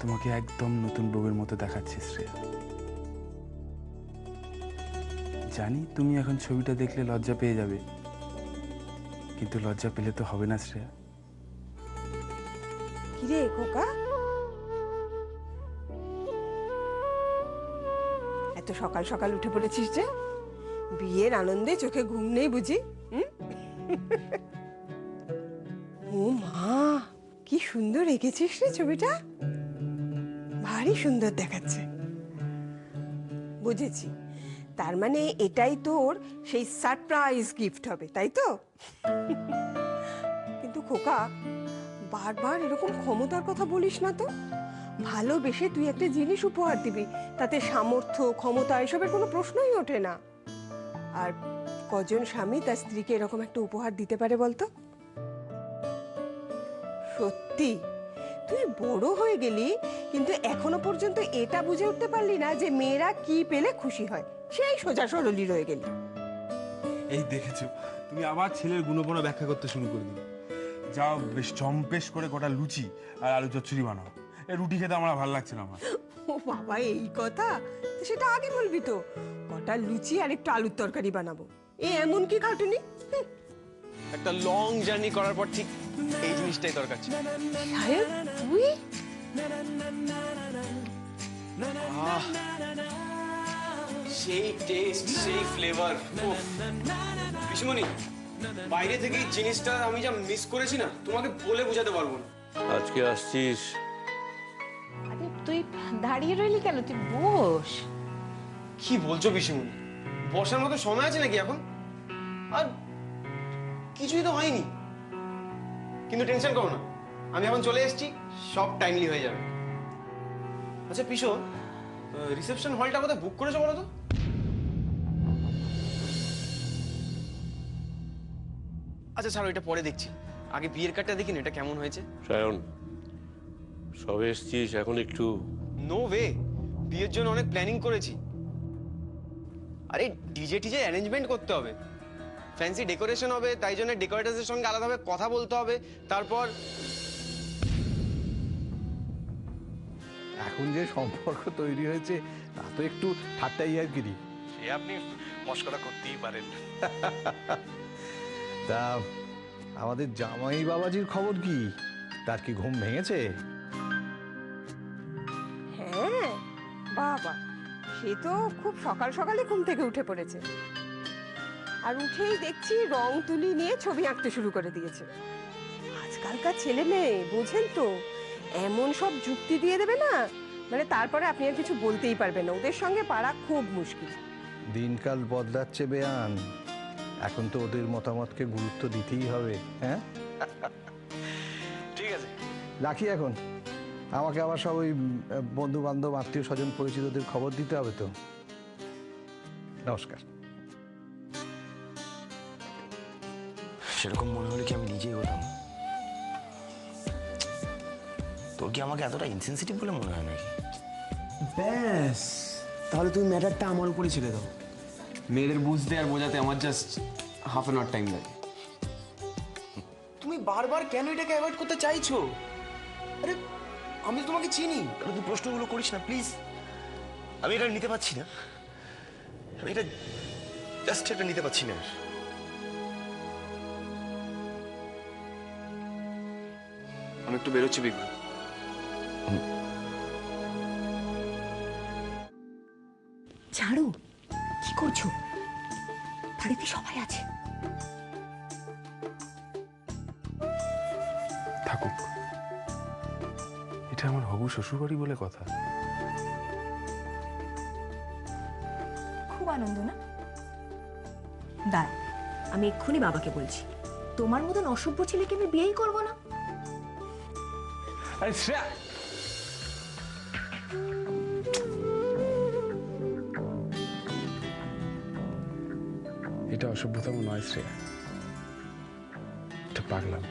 তোমাকে একদম নতুন বউয়ের মতো দেখাচ্ছে শ্রেয়া। জানি তুমি এখন ছবিটা দেখলে লজ্জা পেয়ে যাবে, কিন্তু লজ্জা পেলে তো হবে না শ্রেয়া। কিরে খোকা, এত সকাল সকাল উঠে পড়েছিস যে? বিয়ের আনন্দে চোখে ঘুম নেই বুঝি? ও মা, কি সুন্দর এঁকেছিস রে ছবিটা, ভারী সুন্দর দেখাচ্ছে। বুঝেছি, তার মানে এটাই তোর সেই সারপ্রাইজ গিফট হবে, তাই তো? কিন্তু খোকা, বারবার এরকম ক্ষমতার কথা বলিস না তো। ভালোবেসে তুই একটা জিনিস উপহার দিবি, তাতে সামর্থ্য ক্ষমতা এসবের কোনো প্রশ্নই ওঠে না। আর কজন স্বামী তার স্ত্রীকে এরকম একটা উপহার দিতে পারে বলতো? সত্যি তুই বড় হয়ে গেলি, কিন্তু এখনো পর্যন্ত এটা বুঝে উঠতে পারলি না যে মেয়েরা কি পেলে খুশি হয়। সেই সোজা সরলই রয়ে গেলি। এই দেখেছো, তুমি আবার ছেলের গুণপনা ব্যাখ্যা করতে শুরু করে দিলে। যাও বেশ চম্পেশ করে কটা লুচি আর আলু চচ্চড়ি বানাও। এই রুটি খেতে আমার ভালো লাগছে না। আমার ও বাবা, এই কথা? তো সেটা আগে বলবি তো। কটা লুচি আর একটু আলুর তরকারি বানাবো, এমন কি খাটুনি? একটা লং জার্নি করার পর ঠিক এই জিনিসটাই দরকার ছিল। সাহেব তুই? সেই টেস্ট, সেই ফ্লেভার। পিসমণি, বাইরে থেকে এই জিনিসটা আমি যা মিস করেছি না, তোমাকে বলে বোঝাতে পারবো না। আজকে আসছিস? আরে তুই দাঁড়িয়ে রইলি কেন? তুই বস। কি বলছো পিসমণি? বসার মতো সময় আছে নাকি এখন? আর কিছুই তো হয়নি। কিন্তু টেনশন করো না, আমি এখন চলে এসেছি, সব টাইমলি হয়ে যাবে। আচ্ছা পিসো, রিসেপশন হলটা কোথায় বুক করেছো বলো তো? আচ্ছা ছাড়ো, এটা পরে দেখছি, আগে বিয়ের কার্ডটা দেখি না এটা কেমন হয়েছে। সায়ন, সবে এসছিস, এখন একটু। নো ওয়ে, বিয়ের জন্য অনেক প্ল্যানিং করেছি। আরে ডিজে টিজে অ্যারেঞ্জমেন্ট করতে হবে, ফ্যান্সি ডেকোরেশন হবে, তাই জন্য ডেকোরেটরদের সঙ্গে আলাদাভাবে কথা বলতে হবে। তারপর এখন যে সম্পর্ক তৈরি হয়েছে তা তো একটু ঠাট্টাই আর কি, সে আপনি মশকরা করতেই পারেন। তা আমাদের জামাই বাবাজির খবর কি? তার কি ঘুম ভেঙেছে? হ্যাঁ বাবা, সে তো খুব সকাল সকালে ঘুম থেকে উঠে পড়েছে। আর উঠেই দেখছি রং তুলি নিয়ে ছবি আঁকতে শুরু করে দিয়েছে। আজকালকার ছেলে মেয়ে বোঝেন তো, এমন সব যুক্তি দিয়ে দেবে না, মানে তারপরে আপনি আর কিছু বলতেই পারবেন না। ওদের সঙ্গে পারা খুব মুশকিল। দিনকাল বদলাচ্ছে বেয়ান, এখন তো ওদের মতামতকে গুরুত্ব দিতেই হবে। হ্যাঁ ঠিক আছে, রাখি এখন। আমাকে আবার সব ওই বন্ধু বান্ধব আত্মীয় স্বজন পরিচিতদের খবর দিতে হবে তো। নমস্কার। সেরকম মনে হলে কি আমি নিজেই হতাম? তোর কি আমাকে এতটা ইনসেনসিটিভ বলে মনে হয় নাকি? ব্যাস, তাহলে তুমি ম্যাটারটা আমার উপরে ছেড়ে দাও। মেয়েদের বুঝতে আর বোঝাতে আমার just half an hour time লাগে। তুমি বারবার কেন এটাকে অ্যাভয়েড করতে চাইছো? আরে আমি তো তোমাকে চিনি। তুই প্রশ্নগুলো করিস না প্লিজ। আমি এটা নিতে পারছি না, আমি এটা জাস্ট এটা নিতে পারছি না। আমি একটু বেরোচ্ছি বিঘ্ন। ছাড়ো, কি করছো? বাড়িতে সবাই আছে। থাকুক, এটা আমার হবু শ্বশুরবাড়ি বলে কথা। খুব আনন্দ না? দাঁড়, আমি এক্ষুনি বাবাকে বলছি। তোমার মতন অসভ্য ছেলেকে আমি বিয়েই করবো না। আরে শ্রেয়া, এটা অসভ্যতম নয় শ্রেয়া, এটা পাগলাম।